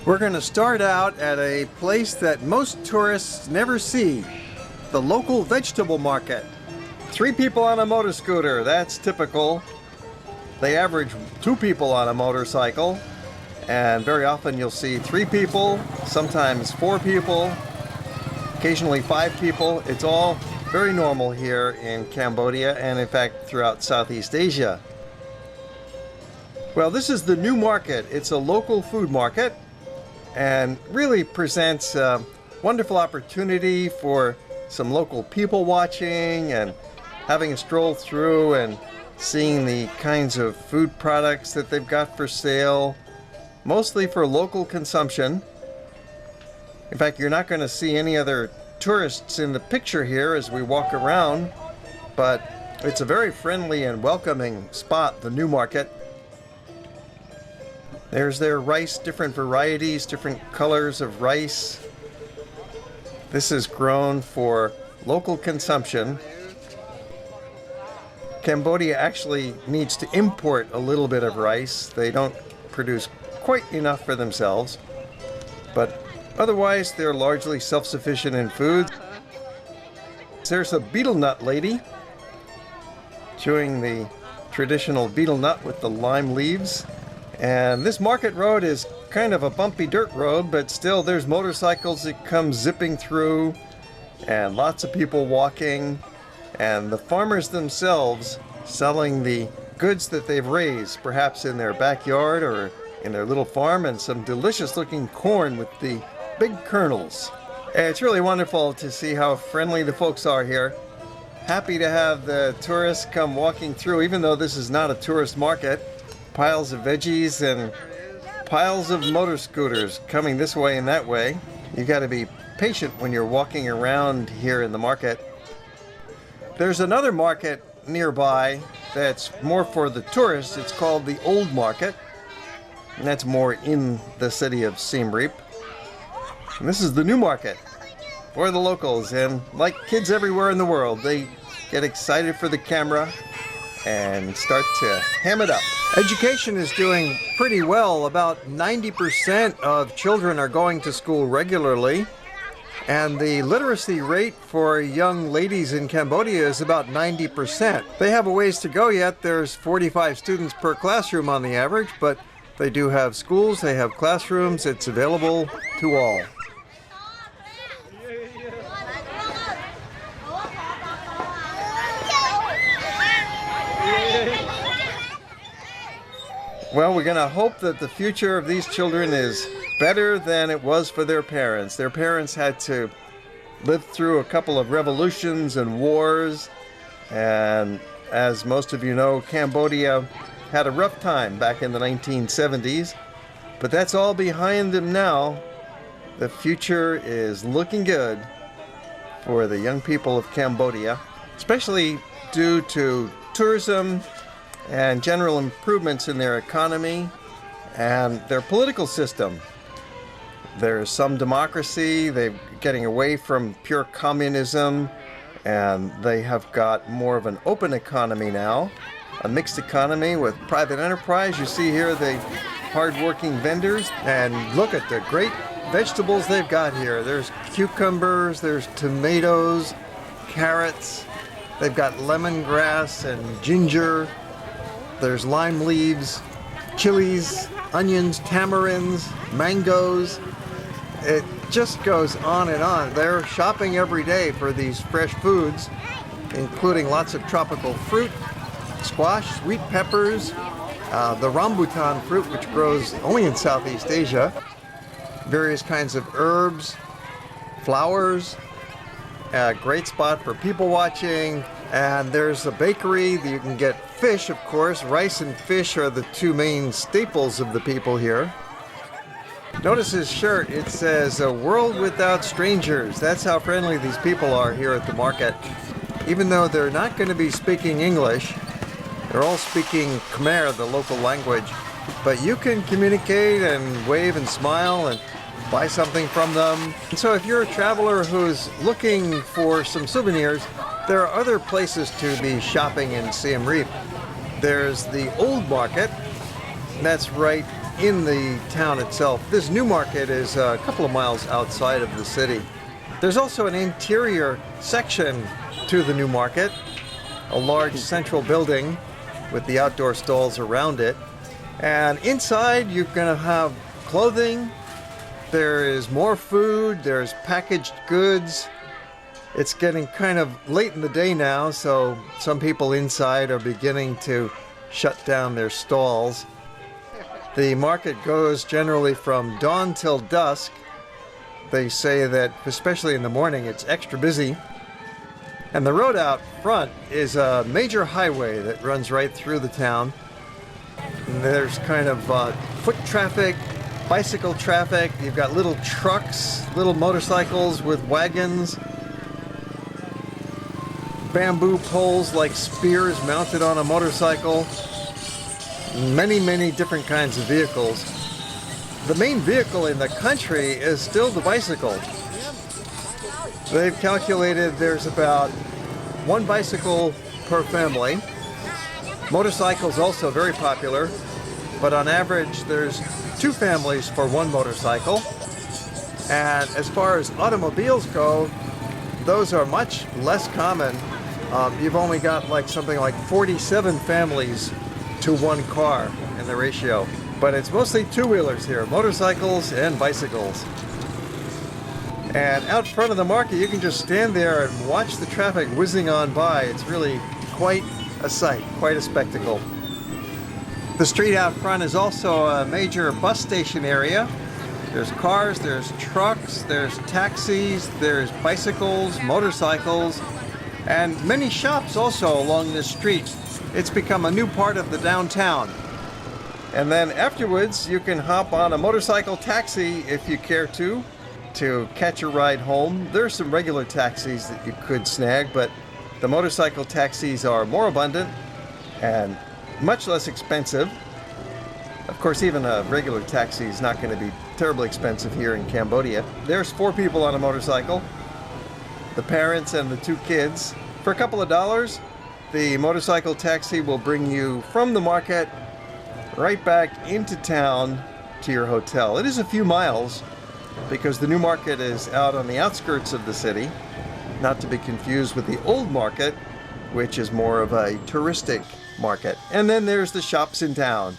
We're going to start out at a place that most tourists never see, the local vegetable market. 3 people on a motor scooter, that's typical. They average 2 people on a motorcycle, and very often you'll see 3 people, sometimes 4 people, occasionally 5 people. It's all very normal here in Cambodia and in fact throughout Southeast Asia. Well, this is the new market. It's a local food market and really presents a wonderful opportunity for some local people watching and having a stroll through and seeing the kinds of food products that they've got for sale, mostly for local consumption. In fact, you're not going to see any other tourists in the picture here as we walk around, but it's a very friendly and welcoming spot, the new market. There's their rice, different varieties, different colors of rice. This is grown for local consumption. Cambodia actually needs to import a little bit of rice. They don't produce quite enough for themselves, but otherwise they're largely self-sufficient in food. There's a betel nut lady chewing the traditional betel nut with the lime leaves. And this market road is kind of a bumpy dirt road, but still there's motorcycles that come zipping through and lots of people walking, and the farmers themselves selling the goods that they've raised, perhaps in their backyard or in their little farm, and some delicious looking corn with the big kernels. It's really wonderful to see how friendly the folks are here. Happy to have the tourists come walking through, even though this is not a tourist market. Piles of veggies and piles of motor scooters coming this way and that way. You got to be patient when you're walking around here in the market. There's another market nearby that's more for the tourists. It's called the Old Market, and that's more in the city of Siem Reap. And this is the new market for the locals, and like kids everywhere in the world, they get excited for the camera and start to ham it up. Education is doing pretty well. About 90% of children are going to school regularly, and the literacy rate for young ladies in Cambodia is about 90%. They have a ways to go yet. There's 45 students per classroom on the average, but they do have schools, they have classrooms. It's available to all. Well, we're going to hope that the future of these children is better than it was for their parents. Their parents had to live through a couple of revolutions and wars, and as most of you know, Cambodia had a rough time back in the 1970s, but that's all behind them now. The future is looking good for the young people of Cambodia, especially due to tourism and general improvements in their economy and their political system. There's some democracy. They're getting away from pure communism, and they have got more of an open economy now, a mixed economy with private enterprise. You see here the hard-working vendors, and look at the great vegetables they've got here. There's cucumbers, there's tomatoes, carrots, they've got lemongrass and ginger. There's lime leaves, chilies, onions, tamarinds, mangoes. It just goes on and on. They're shopping every day for these fresh foods, including lots of tropical fruit, squash, sweet peppers, the rambutan fruit, which grows only in Southeast Asia, various kinds of herbs, flowers, a great spot for people watching. And there's a bakery that you can get fish, of course. Rice and fish are the 2 main staples of the people here. Notice his shirt. It says, "A world without strangers." That's how friendly these people are here at the market. Even though they're not going to be speaking English, they're all speaking Khmer, the local language. But you can communicate and wave and smile and buy something from them. And so if you're a traveler who's looking for some souvenirs, there are other places to be shopping in Siem Reap. There's the Old Market, that's right in the town itself. This new market is a couple of miles outside of the city. There's also an interior section to the new market, a large central building with the outdoor stalls around it. And inside you're going to have clothing, there is more food, there's packaged goods. It's getting kind of late in the day now, so some people inside are beginning to shut down their stalls. The market goes generally from dawn till dusk. They say that, especially in the morning, it's extra busy. And the road out front is a major highway that runs right through the town. And there's kind of foot traffic, bicycle traffic. You've got little trucks, little motorcycles with wagons, bamboo poles like spears mounted on a motorcycle. Many different kinds of vehicles. The main vehicle in the country is still the bicycle. They've calculated there's about one bicycle per family. Motorcycles also very popular, but on average there's 2 families for one motorcycle. And as far as automobiles go, those are much less common. You've only got something like 47 families to one car in the ratio. But it's mostly two-wheelers here, motorcycles and bicycles. And out front of the market, you can just stand there and watch the traffic whizzing on by. It's really quite a sight, quite a spectacle. The street out front is also a major bus station area. There's cars, there's trucks, there's taxis, there's bicycles, motorcycles, and many shops also along this street. It's become a new part of the downtown. And then afterwards, you can hop on a motorcycle taxi if you care to catch a ride home. There are some regular taxis that you could snag, but the motorcycle taxis are more abundant and much less expensive. Of course, even a regular taxi is not going to be terribly expensive here in Cambodia. There's 4 people on a motorcycle, the parents and the 2 kids. For a couple of dollars, the motorcycle taxi will bring you from the market right back into town to your hotel. It is a few miles because the new market is out on the outskirts of the city, not to be confused with the old market, which is more of a touristic market. And then there's the shops in town.